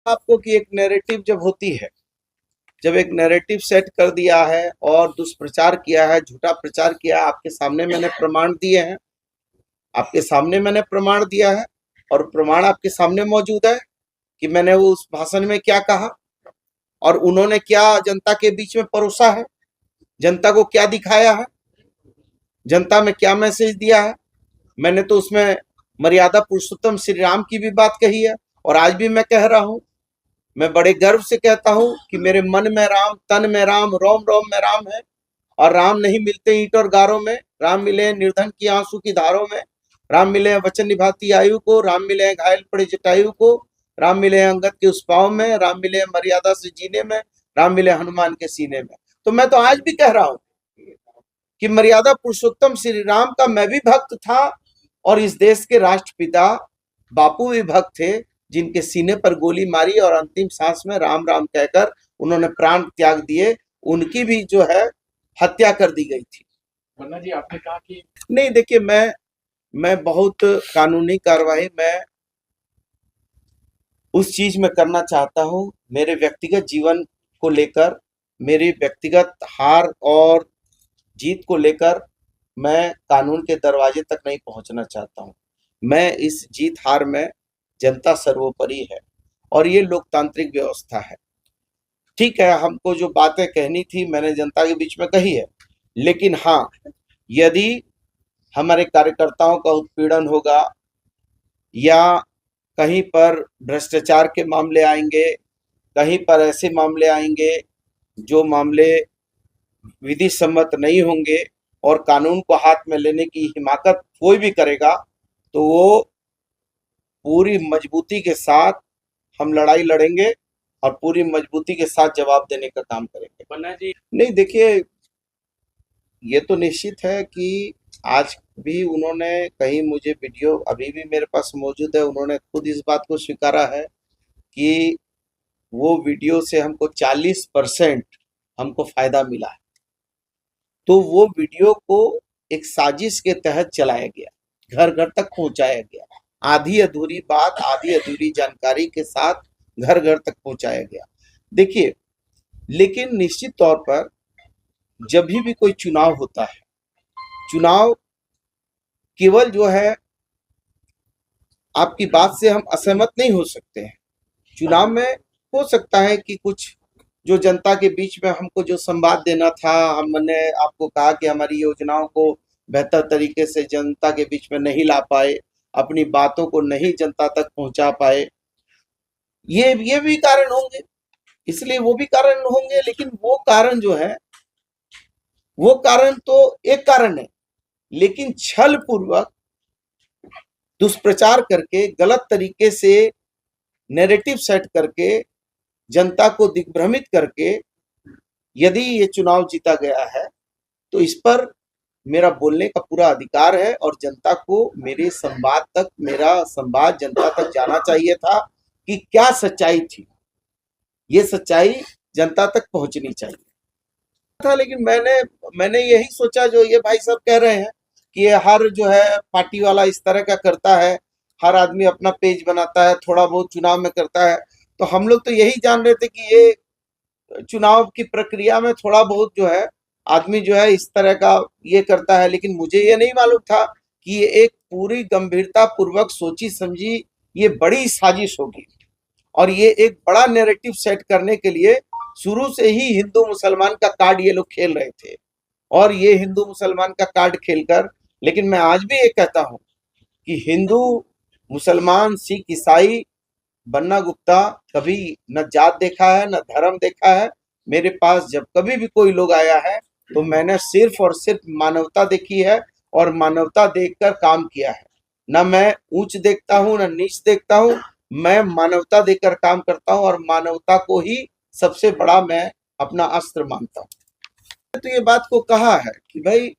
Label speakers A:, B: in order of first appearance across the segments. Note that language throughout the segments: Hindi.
A: आपको कि एक नैरेटिव जब होती है, जब एक नैरेटिव सेट कर दिया है और दुष्प्रचार किया है, झूठा प्रचार किया है, आपके सामने मैंने प्रमाण दिए हैं, आपके सामने मैंने प्रमाण दिया है और प्रमाण आपके सामने मौजूद है कि मैंने वो उस भाषण में क्या कहा और उन्होंने क्या जनता के बीच में परोसा है, जनता को क्या दिखाया है, जनता में क्या मैसेज दिया है। मैंने तो उसमें मर्यादा पुरुषोत्तम श्री राम की भी बात कही है और आज भी मैं कह रहा हूं, मैं बड़े गर्व से कहता हूं कि मेरे मन में राम, तन में राम, रोम रोम में राम है। और राम नहीं मिलते ईंट और गारों में, राम मिले निर्धन की आंसू की धारों में, राम मिले वचन निभाती आयु को, राम मिले घायल पड़े जटायु को, राम मिले अंगद के उस पाँव में, राम मिले मर्यादा से जीने में, राम मिले हनुमान के सीने में। तो मैं तो आज भी कह रहा हूं कि मर्यादा पुरुषोत्तम श्री राम का मैं भी भक्त था और इस देश के राष्ट्रपिता बापू भी भक्त थे, जिनके सीने पर गोली मारी और अंतिम सांस में राम राम कहकर उन्होंने प्राण त्याग दिए, उनकी भी जो है हत्या कर दी गई थी।
B: वरना जी आपने कहा कि
A: नहीं, देखिए मैं बहुत कानूनी कार्रवाई मैं उस चीज में करना चाहता हूं। मेरे व्यक्तिगत जीवन को लेकर, मेरी व्यक्तिगत हार और जीत को लेकर मैं कानून के दरवाजे तक नहीं पहुंचना चाहता हूं। मैं इस जीत हार में जनता सर्वोपरि है और ये लोकतांत्रिक व्यवस्था है। ठीक है, हमको जो बातें कहनी थी मैंने जनता के बीच में कही है, लेकिन हाँ, यदि हमारे कार्यकर्ताओं का उत्पीड़न होगा या कहीं पर भ्रष्टाचार के मामले आएंगे, कहीं पर ऐसे मामले आएंगे जो मामले विधि सम्मत नहीं होंगे और कानून को हाथ में लेने की हिमाकत कोई भी करेगा, तो वो पूरी मजबूती के साथ हम लड़ाई लड़ेंगे और पूरी मजबूती के साथ जवाब देने का काम करेंगे।
B: पन्ना जी
A: नहीं, देखिए, ये तो निश्चित है कि आज भी उन्होंने कहीं मुझे वीडियो अभी भी मेरे पास मौजूद है, उन्होंने खुद इस बात को स्वीकारा है कि वो वीडियो से हमको 40% हमको फायदा मिला है। तो वो वीडियो को एक साजिश के तहत चलाया गया, घर घर तक पहुंचाया गया, आधी अधूरी बात, आधी अधूरी जानकारी के साथ घर घर तक पहुंचाया गया। देखिए, लेकिन निश्चित तौर पर जब भी कोई चुनाव होता है, चुनाव केवल जो है आपकी बात से हम असहमत नहीं हो सकते हैं। चुनाव में हो सकता है कि कुछ जो जनता के बीच में हमको जो संवाद देना था, हमने आपको कहा कि हमारी योजनाओं को बेहतर तरीके से जनता के बीच में नहीं ला पाए, अपनी बातों को नहीं जनता तक पहुंचा पाए, ये भी कारण होंगे, इसलिए वो भी कारण होंगे। लेकिन वो कारण जो है, वो कारण तो एक कारण है, लेकिन छल पूर्वक दुष्प्रचार करके, गलत तरीके से नैरेटिव सेट करके, जनता को दिग्भ्रमित करके यदि ये चुनाव जीता गया है, तो इस पर मेरा बोलने का पूरा अधिकार है और जनता को मेरे संवाद तक, मेरा संवाद जनता तक जाना चाहिए था कि क्या सच्चाई थी, ये सच्चाई जनता तक पहुंचनी चाहिए था। लेकिन मैंने यही सोचा जो ये भाई साहब कह रहे हैं कि ये हर जो है पार्टी वाला इस तरह का करता है, हर आदमी अपना पेज बनाता है, थोड़ा बहुत चुनाव में करता है। तो हम लोग तो यही जान रहे थे कि ये चुनाव की प्रक्रिया में थोड़ा बहुत जो है आदमी जो है इस तरह का ये करता है, लेकिन मुझे ये नहीं मालूम था कि ये एक पूरी गंभीरता पूर्वक सोची समझी ये बड़ी साजिश होगी और ये एक बड़ा नैरेटिव सेट करने के लिए शुरू से ही हिंदू मुसलमान का कार्ड ये लोग खेल रहे थे और ये हिंदू मुसलमान का कार्ड खेलकर, लेकिन मैं आज भी ये कहता हूं कि हिंदू, मुसलमान, सिख, ईसाई, बन्ना गुप्ता कभी न जात देखा है न धर्म देखा है। मेरे पास जब कभी भी कोई लोग आया है तो मैंने सिर्फ और सिर्फ मानवता देखी है और मानवता देखकर काम किया है। न मैं ऊंच देखता हूं न नीच देखता हूं, मैं मानवता देकर काम करता हूं और मानवता को ही सबसे बड़ा मैं अपना अस्त्र मानता हूं। तो ये बात को कहा है कि भाई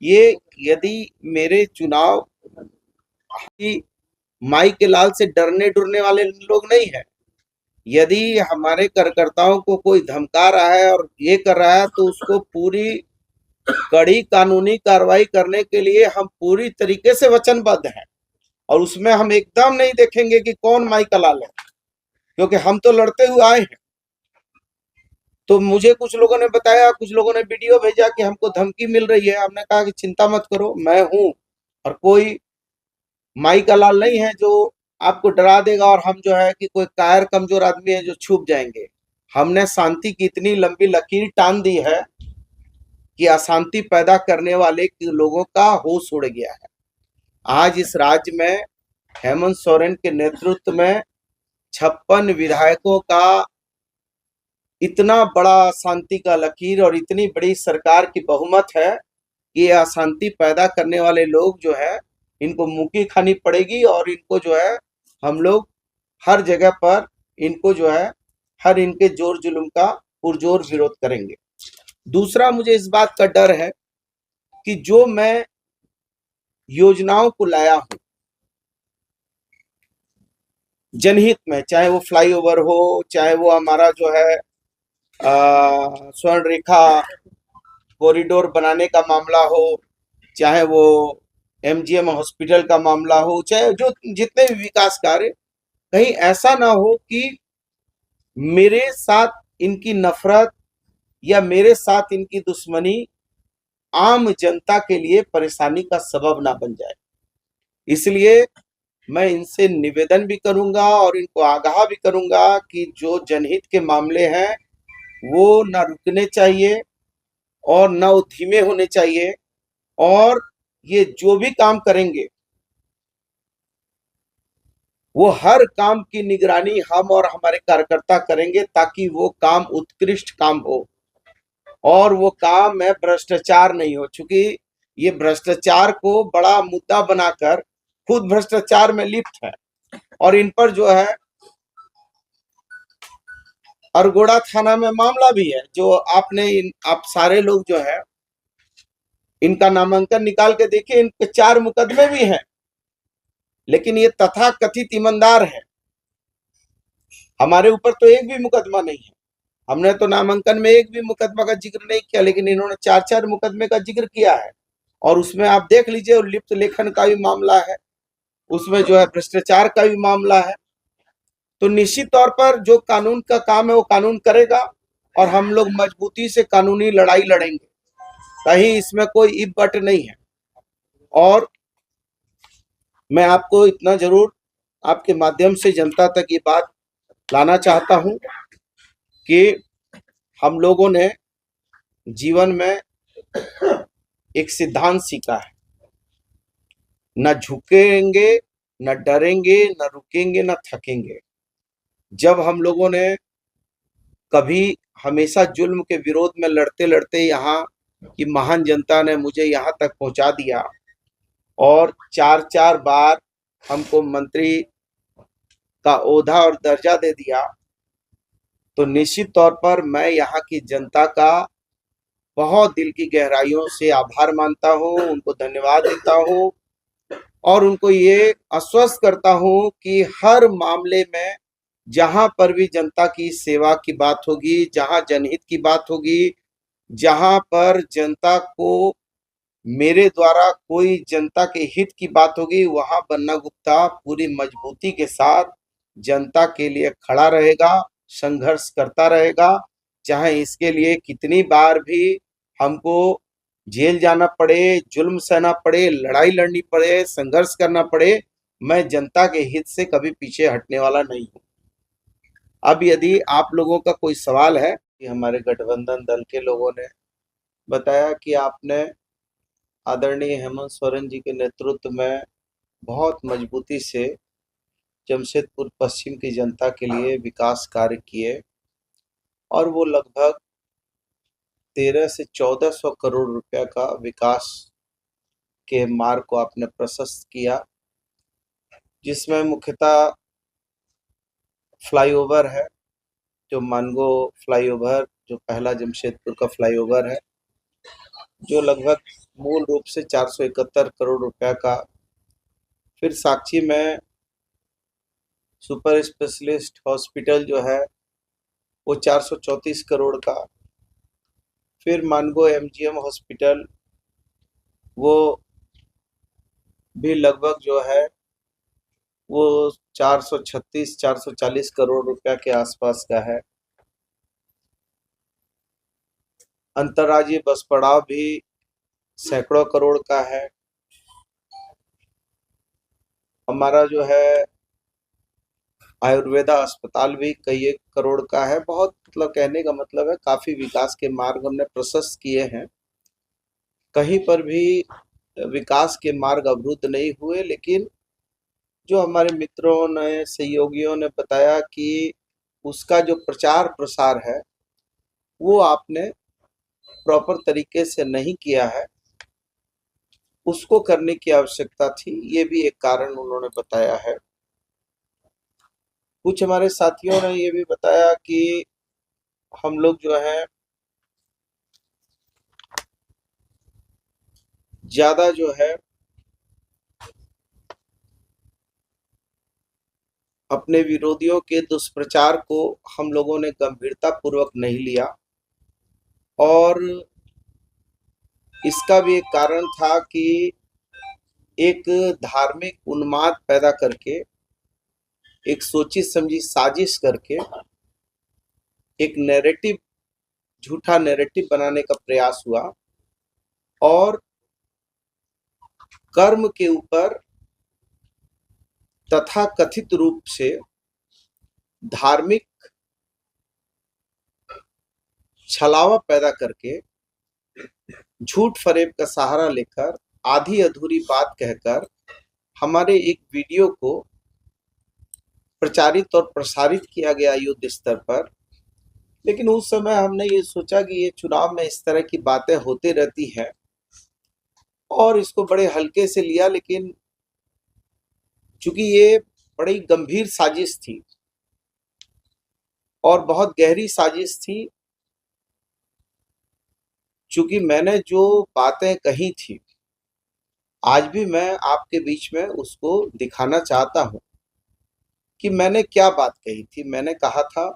A: ये यदि मेरे चुनाव की माई के लाल से डरने डरने वाले लोग नहीं है, यदि हमारे कार्यकर्ताओं को कोई धमका रहा है और ये कर रहा है तो उसको पूरी कड़ी कानूनी कार्रवाई करने के लिए हम पूरी तरीके से वचनबद्ध हैं और उसमें हम एकदम नहीं देखेंगे कि कौन माई का लाल है। क्योंकि हम तो लड़ते हुए आए हैं। तो मुझे कुछ लोगों ने बताया, कुछ लोगों ने वीडियो भेजा कि हमको धमकी मिल रही है। हमने कहा कि चिंता मत करो, मैं हूं, और कोई माई का लाल नहीं है जो आपको डरा देगा, और हम जो है कि कोई कायर कमजोर आदमी है जो छुप जाएंगे। हमने शांति की इतनी लंबी लकीर टान दी है कि अशांति पैदा करने वाले लोगों का होश उड़ गया है। आज इस राज्य में हेमंत सोरेन के नेतृत्व में 56 विधायकों का इतना बड़ा शांति का लकीर और इतनी बड़ी सरकार की बहुमत है कि ये अशांति पैदा करने वाले लोग जो है, इनको मुक्की खानी पड़ेगी, और इनको जो है हम लोग हर जगह पर इनको जो है हर इनके जोर जुल्म का पुरजोर विरोध करेंगे। दूसरा, मुझे इस बात का डर है कि जो मैं योजनाओं को लाया हूं जनहित में, चाहे वो फ्लाईओवर हो, चाहे वो हमारा जो है स्वर्ण रेखा कॉरिडोर बनाने का मामला हो, चाहे वो एमजीएम हॉस्पिटल का मामला हो, चाहे जो जितने भी विकास कार्य, कहीं ऐसा ना हो कि मेरे साथ इनकी नफरत या मेरे साथ इनकी दुश्मनी आम जनता के लिए परेशानी का सबब ना बन जाए। इसलिए मैं इनसे निवेदन भी करूंगा और इनको आगाह भी करूंगा कि जो जनहित के मामले हैं वो ना रुकने चाहिए और ना वो धीमे होने चाहिए, और ये जो भी काम करेंगे वो हर काम की निगरानी हम और हमारे कार्यकर्ता करेंगे, ताकि वो काम उत्कृष्ट काम हो और वो काम में भ्रष्टाचार नहीं हो। चूंकि ये भ्रष्टाचार को बड़ा मुद्दा बनाकर खुद भ्रष्टाचार में लिप्त है, और इन पर जो है अरगोड़ा थाना में मामला भी है, जो आप सारे लोग जो है इनका नामांकन निकाल के देखिए, इन पे 4 मुकदमे भी हैं, लेकिन ये तथाकथित ईमानदार है। हमारे ऊपर तो एक भी मुकदमा नहीं है, हमने तो नामांकन में एक भी मुकदमा का जिक्र नहीं किया, लेकिन इन्होंने 4-4 मुकदमे का जिक्र किया है। और उसमें आप देख लीजिए, लिप्त लेखन का भी मामला है, उसमें जो है भ्रष्टाचार का भी मामला है। तो निश्चित तौर पर जो कानून का काम है वो कानून करेगा, और हम लोग मजबूती से कानूनी लड़ाई लड़ेंगे, कहीं इसमें कोई इफ बट नहीं है। और मैं आपको इतना जरूर आपके माध्यम से जनता तक ये बात लाना चाहता हूं कि हम लोगों ने जीवन में एक सिद्धांत सीखा है, न झुकेंगे, न डरेंगे, न रुकेंगे, न थकेंगे। जब हम लोगों ने कभी हमेशा जुल्म के विरोध में लड़ते लड़ते यहाँ की महान जनता ने मुझे यहाँ तक पहुंचा दिया, और 4-4 बार हमको मंत्री का ओहदा और दर्जा दे दिया, तो निश्चित तौर पर मैं यहाँ की जनता का बहुत दिल की गहराइयों से आभार मानता हूँ, उनको धन्यवाद देता हूँ, और उनको ये आश्वस्त करता हूँ कि हर मामले में जहां पर भी जनता की सेवा की बात होगी, जहां जनहित की बात होगी, जहां पर जनता को मेरे द्वारा कोई जनता के हित की बात होगी, वहां बन्ना गुप्ता पूरी मजबूती के साथ जनता के लिए खड़ा रहेगा, संघर्ष करता रहेगा, चाहे इसके लिए कितनी बार भी हमको जेल जाना पड़े, जुल्म सहना पड़े, लड़ाई लड़नी पड़े, संघर्ष करना पड़े। मैं जनता के हित से कभी पीछे हटने वाला नहीं हूँ। अब यदि आप लोगों का कोई सवाल है, कि हमारे गठबंधन दल के लोगों ने बताया कि आपने आदरणीय हेमंत सोरेन जी के नेतृत्व में बहुत मजबूती से जमशेदपुर पश्चिम की जनता के लिए विकास कार्य किए, और वो लगभग 1300 से 1400 करोड़ रुपया का विकास के मार्ग को आपने प्रशस्त किया, जिसमें मुख्यतः फ्लाईओवर है, जो मानगो फ्लाईओवर, जो पहला जमशेदपुर का फ्लाईओवर है, जो लगभग मूल रूप से 471 करोड़ रुपया का। फिर साक्षी में सुपर स्पेशलिस्ट हॉस्पिटल जो है वो 434 करोड़ का। फिर मानगो एमजीएम हॉस्पिटल वो भी लगभग जो है वो 436-440 करोड़ रुपया के आसपास का है। अंतर्राज्यीय बस पड़ाव भी सैकड़ों करोड़ का है। हमारा जो है आयुर्वेदा अस्पताल भी कई एक करोड़ का है। बहुत मतलब कहने का मतलब है काफी विकास के मार्ग हमने प्रशस्त किए हैं। कहीं पर भी विकास के मार्ग अवरुद्ध नहीं हुए, लेकिन जो हमारे मित्रों ने सहयोगियों ने बताया कि उसका जो प्रचार प्रसार है वो आपने प्रॉपर तरीके से नहीं किया है, उसको करने की आवश्यकता थी। ये भी एक कारण उन्होंने बताया है। कुछ हमारे साथियों ने ये भी बताया कि हम लोग जो है ज्यादा जो है अपने विरोधियों के दुष्प्रचार को हम लोगों ने गंभीरता पूर्वक नहीं लिया, और इसका भी एक कारण था कि एक धार्मिक उन्माद पैदा करके, एक सोची समझी साजिश करके एक नैरेटिव, झूठा नैरेटिव बनाने का प्रयास हुआ, और कर्म के ऊपर तथा कथित रूप से धार्मिक छलावा पैदा करके झूठ फरेब का सहारा लेकर आधी अधूरी बात कहकर हमारे एक वीडियो को प्रचारित और प्रसारित किया गया युद्ध स्तर पर। लेकिन उस समय हमने ये सोचा कि ये चुनाव में इस तरह की बातें होती रहती हैं और इसको बड़े हल्के से लिया, लेकिन चूंकि ये बड़ी गंभीर साजिश थी और बहुत गहरी साजिश थी, चूंकि मैंने जो बातें कही थी आज भी मैं आपके बीच में उसको दिखाना चाहता हूं कि मैंने क्या बात कही थी। मैंने कहा था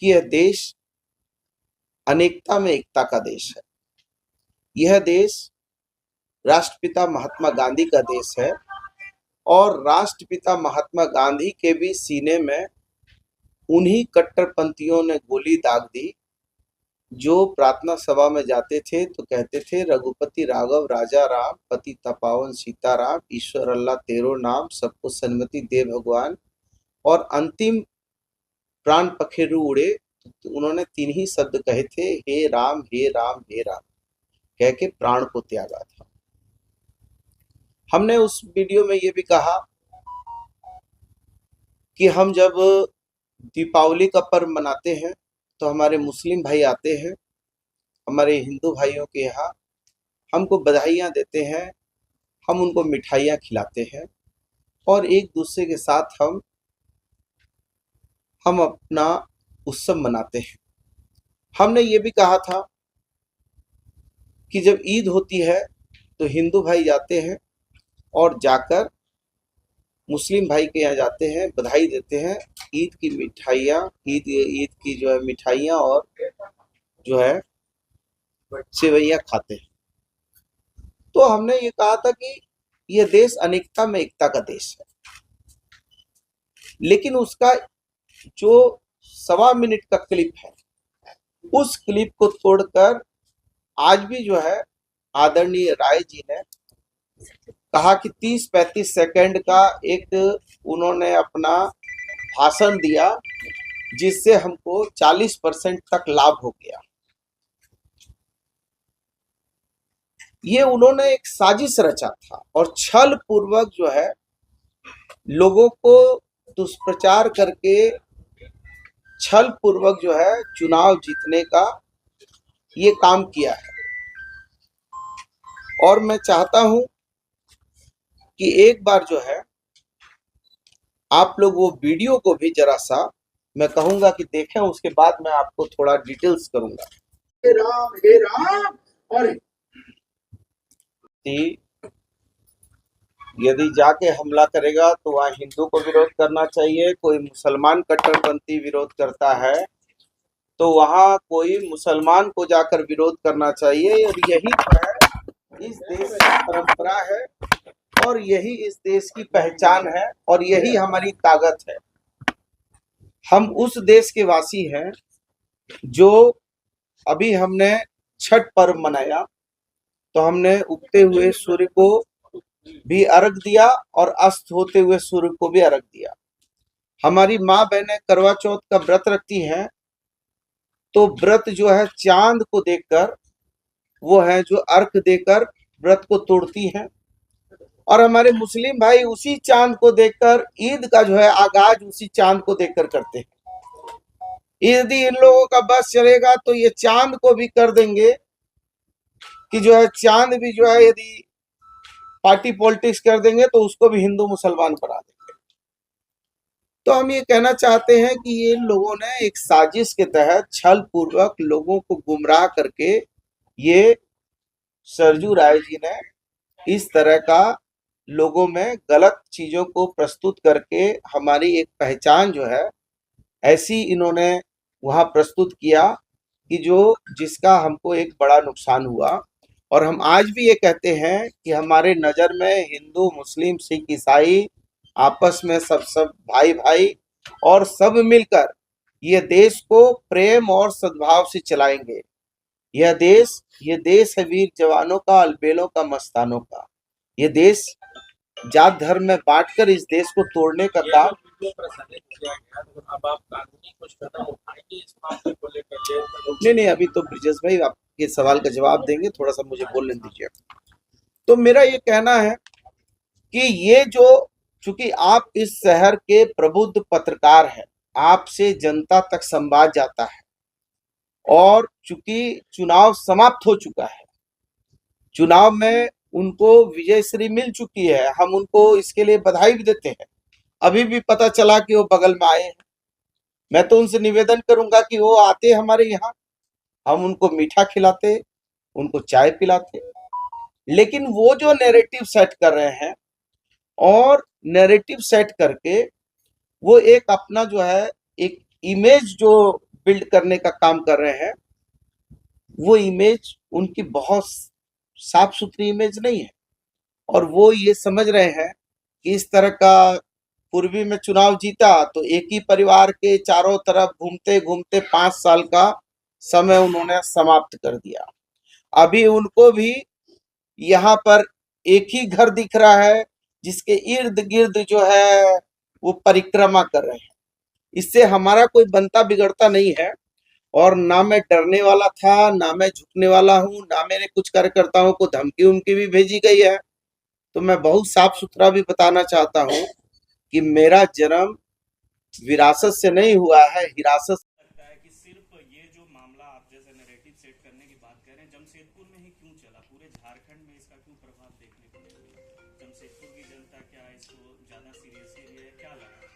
A: कि यह देश अनेकता में एकता का देश है। यह देश राष्ट्रपिता महात्मा गांधी का देश है, और राष्ट्रपिता महात्मा गांधी के भी सीने में उन्हीं कट्टरपंथियों ने गोली दाग दी जो प्रार्थना सभा में जाते थे तो कहते थे, रघुपति राघव राजा राम, पति तपावन सीताराम, ईश्वर अल्लाह तेरो नाम, सबको सन्मति दे भगवान, और अंतिम प्राण पखेरु उड़े तो उन्होंने तीन ही शब्द कहे थे, हे राम हे राम हे राम, कह के प्राण को त्यागा था। हमने उस वीडियो में ये भी कहा कि हम जब दीपावली का पर्व मनाते हैं तो हमारे मुस्लिम भाई आते हैं हमारे हिंदू भाइयों के यहाँ, हमको बधाइयाँ देते हैं, हम उनको मिठाइयाँ खिलाते हैं और एक दूसरे के साथ हम अपना उत्सव मनाते हैं। हमने ये भी कहा था कि जब ईद होती है तो हिंदू भाई जाते हैं और जाकर मुस्लिम भाई के यहाँ जाते हैं, बधाई देते हैं, ईद की मिठाइयाँ, ईद की जो है मिठाइयाँ और जो है सेवैयाँ खाते हैं। तो हमने ये कहा था कि यह देश अनेकता में एकता का देश है, लेकिन उसका जो 1.25 मिनट का क्लिप है उस क्लिप को तोड़कर आज भी जो है आदरणीय राय जी ने कहा कि 30-35 सेकंड का एक उन्होंने अपना भाषण दिया जिससे हमको 40% तक लाभ हो गया। ये उन्होंने एक साजिश रचा था और छल पूर्वक जो है लोगों को दुष्प्रचार करके छल पूर्वक जो है चुनाव जीतने का ये काम किया है। और मैं चाहता हूं कि एक बार जो है आप लोग वो वीडियो को भी जरा सा मैं कहूंगा कि देखें, उसके बाद मैं आपको थोड़ा डिटेल्स करूंगा।
B: हे राम और
A: यदि जाके हमला करेगा तो वहाँ हिंदू को विरोध करना चाहिए, कोई मुसलमान कट्टरपंथी विरोध करता है तो वहाँ कोई मुसलमान को जाकर विरोध करना चाहिए। और यही तो है इस देश की परंपरा है और यही इस देश की पहचान है और यही हमारी ताकत है। हम उस देश के वासी हैं जो अभी हमने छठ पर्व मनाया, तो हमने उगते हुए सूर्य को भी अर्घ दिया और अस्त होते हुए सूर्य को भी अर्घ दिया। हमारी माँ बहनें करवा चौथ का व्रत रखती हैं, तो व्रत जो है चांद को देखकर वो है जो अर्घ देकर व्रत को तोड़ती हैं। और हमारे मुस्लिम भाई उसी चांद को देखकर ईद का जो है आगाज उसी चांद को देखकर करते हैं। यदि इन लोगों का बस चलेगा तो ये चांद को भी कर देंगे कि जो है चांद भी जो है यदि पार्टी पॉलिटिक्स कर देंगे तो उसको भी हिंदू मुसलमान बना देंगे। तो हम ये कहना चाहते हैं कि ये लोगों ने एक साजिश के तहत छल पूर्वक लोगों को गुमराह करके ये सरजू राय जी ने इस तरह का लोगों में गलत चीजों को प्रस्तुत करके हमारी एक पहचान जो है ऐसी इन्होंने वहां प्रस्तुत किया कि जिसका हमको एक बड़ा नुकसान हुआ। और हम आज भी ये कहते हैं कि हमारे नज़र में हिंदू मुस्लिम सिख ईसाई आपस में सब भाई भाई और सब मिलकर ये देश को प्रेम और सद्भाव से चलाएंगे। ये देश है वीर जवानों का, अलबेलों का, मस्तानों का। ये देश जात धर्म में बांटकर इस देश को तोड़ने का काम नहीं, अभी तो ब्रिजेश भाई आपके सवाल का जवाब देंगे, थोड़ा सा मुझे बोलने दीजिए। तो मेरा ये कहना है कि ये चूंकि आप इस शहर के प्रबुद्ध पत्रकार हैं, आपसे जनता तक संवाद जाता है और चूंकि चुनाव समाप्त हो चुका है, चुनाव में उनको विजयश्री मिल चुकी है, हम उनको इसके लिए बधाई भी देते हैं। अभी भी पता चला कि वो बगल में आए हैं। मैं तो उनसे निवेदन करूंगा कि वो आते हमारे यहाँ, हम उनको मीठा खिलाते, उनको चाय पिलाते। लेकिन वो जो नैरेटिव सेट कर रहे हैं और नैरेटिव सेट करके वो एक अपना जो है एक इमेज जो बिल्ड करने का काम कर रहे हैं, वो इमेज उनकी बहुत साफ सुथरी इमेज नहीं है। और वो ये समझ रहे हैं कि इस तरह का पूर्वी में चुनाव जीता तो एक ही परिवार के चारों तरफ घूमते घूमते 5 साल का समय उन्होंने समाप्त कर दिया। अभी उनको भी यहाँ पर एक ही घर दिख रहा है जिसके इर्द गिर्द जो है वो परिक्रमा कर रहे हैं। इससे हमारा कोई बनता बिगड़ता नहीं है और ना मैं डरने वाला था, ना मैं झुकने वाला हूँ, ना मेरे कुछ कार्यकर्ताओं को धमकी उमकी भी भेजी गई है। तो मैं बहुत साफ सुथरा भी बताना चाहता हूँ कि मेरा जन्म विरासत से नहीं हुआ है, हिरासत से।
C: लगता है कि सिर्फ ये जो मामला आप जैसे नैरेटिव सेट करने की बात कर रहे हैं, जमशेदपुर में ही क्यों चला? पूरे झारखंड में इसका क्यों प्रभाव देखने को नहीं मिला? जमशेदपुर की जनता क्या इसको ज्यादा सीरियसली ले, क्या लगा?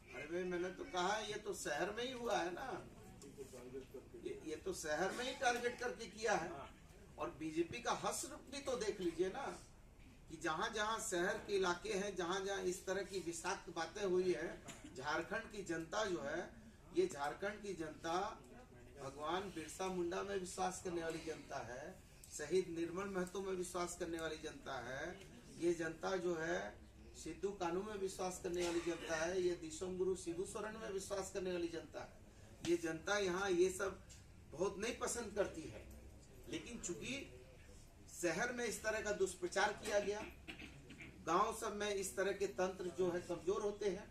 A: अरे भाई, मैंने तो कहा ये तो शहर में ही हुआ है ना, ये तो शहर में ही टारगेट करके किया है। और बीजेपी का हश्र भी तो देख लीजिए ना कि जहां जहां शहर के इलाके हैं, जहां जहां इस तरह की विषाक्त बातें हुई है, झारखंड की जनता जो है, ये झारखंड की जनता भगवान बिरसा मुंडा में विश्वास करने वाली जनता है, शहीद निर्मल महतो में विश्वास करने वाली जनता है। ये जनता जो है सिद्धू कानू में विश्वास करने वाली जनता है, ये दिशोम गुरु शिबू सोरेन में विश्वास करने वाली जनता है। ये जनता यहाँ ये सब बहुत नहीं पसंद करती है। लेकिन चूंकि शहर में इस तरह का दुष्प्रचार किया गया, गांव सब में इस तरह के तंत्र जो है कमजोर होते हैं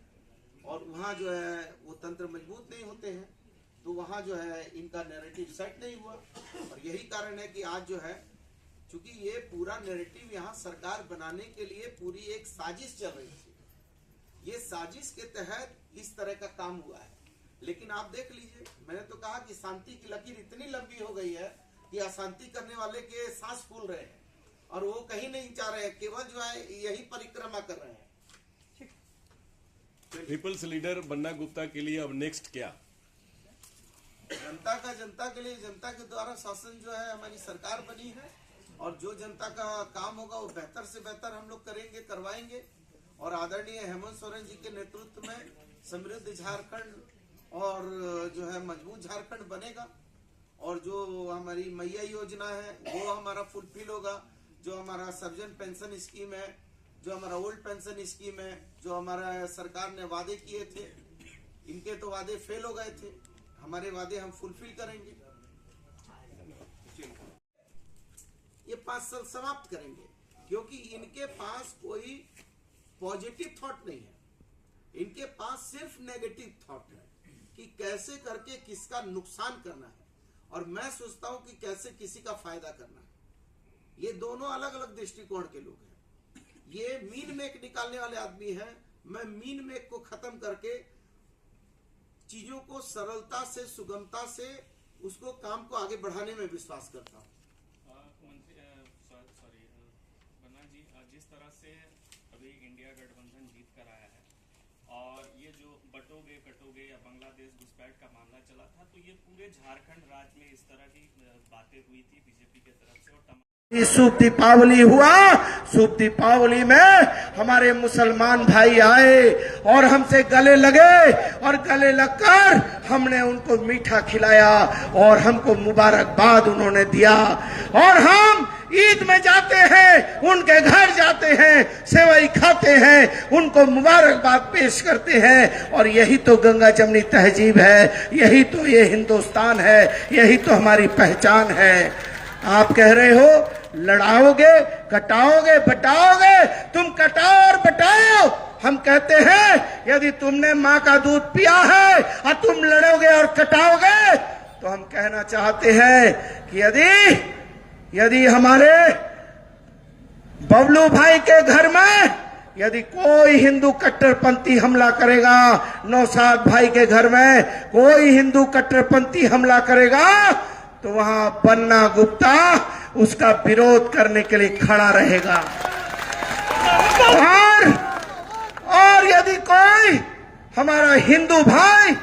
A: और वहाँ जो है वो तंत्र मजबूत नहीं होते हैं, तो वहाँ जो है इनका नैरेटिव सेट नहीं हुआ। और यही कारण है कि आज जो है चूंकि ये पूरा नैरेटिव यहाँ सरकार बनाने के लिए पूरी एक साजिश चल रही थी, ये साजिश के तहत इस तरह का काम हुआ है। लेकिन आप देख लीजिए, मैंने तो कहा कि शांति की लकीर इतनी लंबी हो गई है कि अशांति करने वाले के सांस फूल रहे हैं और वो कहीं नहीं जा रहे हैं, केवल जो है यही परिक्रमा कर रहे हैं।
D: पीपल्स लीडर बन्ना गुप्ता के लिए अब नेक्स्ट क्या?
A: जनता के लिए, जनता के द्वारा शासन जो है हमारी सरकार बनी है और जो जनता का काम होगा वो बेहतर से बेहतर हम लोग करेंगे, करवाएंगे। और आदरणीय हेमंत सोरेन जी के नेतृत्व में समृद्ध झारखंड और जो है मजबूत झारखंड बनेगा। और जो हमारी मैया योजना है वो हमारा फुलफिल होगा, जो हमारा सर्जन पेंशन स्कीम है जो हमारा ओल्ड पेंशन स्कीम है, जो हमारा सरकार ने वादे किए थे, इनके तो वादे फेल हो गए थे, हमारे वादे हम फुलफिल करेंगे। ये 5 साल समाप्त करेंगे, क्योंकि इनके पास कोई पॉजिटिव थॉट नहीं है, इनके पास सिर्फ नेगेटिव थॉट है कि कैसे करके किसका नुकसान करना है, और मैं सोचता हूं कि कैसे किसी का फायदा करना है। ये दोनों अलग अलग दृष्टिकोण के लोग हैं। ये मीन मेक निकालने वाले आदमी हैं, मैं मीन मेक को खत्म करके चीजों को सरलता से, सुगमता से, उसको काम को आगे बढ़ाने में विश्वास करता हूं।
C: बन्ना जी, जिस तरह से अभी इंडिया गठबंधन जीत कर आया है और ये जो बटोगे कटोगे या बांग्लादेश घुसपैठ का मामला चला था, तो ये पूरे झारखंड राज्य में इस तरह की बातें हुई थी बीजेपी की तरफ से। और
B: शुभ दीपावली हुआ, शुभ दीपावली में हमारे मुसलमान भाई आए और हमसे गले लगे, और गले लगकर हमने उनको मीठा खिलाया और हमको मुबारकबाद उन्होंने दिया। और हम ईद में जाते हैं, उनके घर जाते हैं, सेवई खाते हैं, उनको मुबारकबाद पेश करते हैं। और यही तो गंगा जमनी तहजीब है, यही तो ये हिंदुस्तान है, यही तो हमारी पहचान है। आप कह रहे हो लड़ाओगे, कटाओगे, बटाओगे, तुम कटाओ और बटाओ। हम कहते हैं यदि तुमने माँ का दूध पिया है और तुम लड़ोगे और कटाओगे, तो हम कहना चाहते हैं कि यदि हमारे बबलू भाई के घर में यदि कोई हिंदू कट्टरपंथी हमला करेगा, नौशाद भाई के घर में कोई हिंदू कट्टरपंथी हमला करेगा, तो वहां बन्ना गुप्ता उसका विरोध करने के लिए खड़ा रहेगा। और यदि कोई हमारा हिंदू भाई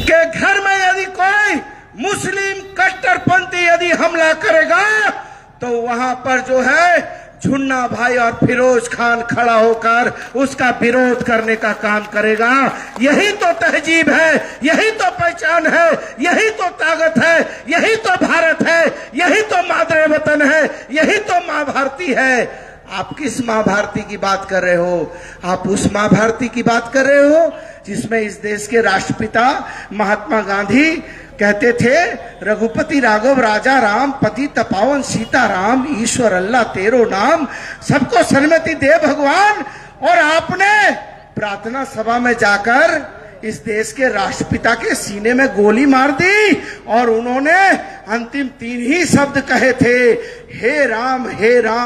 B: के घर में यदि कोई मुस्लिम कट्टरपंथी यदि हमला करेगा, तो वहां पर जो है झुन्ना भाई और फिरोज खान खड़ा होकर उसका विरोध करने का काम करेगा। यही तो तहजीब है, यही तो पहचान है, यही तो ताकत है, यही तो भारत है, यही तो मादरे वतन है, यही तो माँ भारती है। आप किस माँ भारती की बात कर रहे हो? आप उस माँ भारती की बात कर रहे हो जिसमें इस देश के राष्ट्रपिता महात्मा गांधी कहते थे, रघुपति राघव राजा राम, पति तपावन सीता राम, ईश्वर अल्लाह तेरो नाम, सबको सन्मति दे भगवान। और आपने प्रार्थना सभा में जाकर इस देश के राष्ट्रपिता के सीने में गोली मार दी, और उन्होंने अंतिम 3 ही शब्द कहे थे, हे राम हे राम।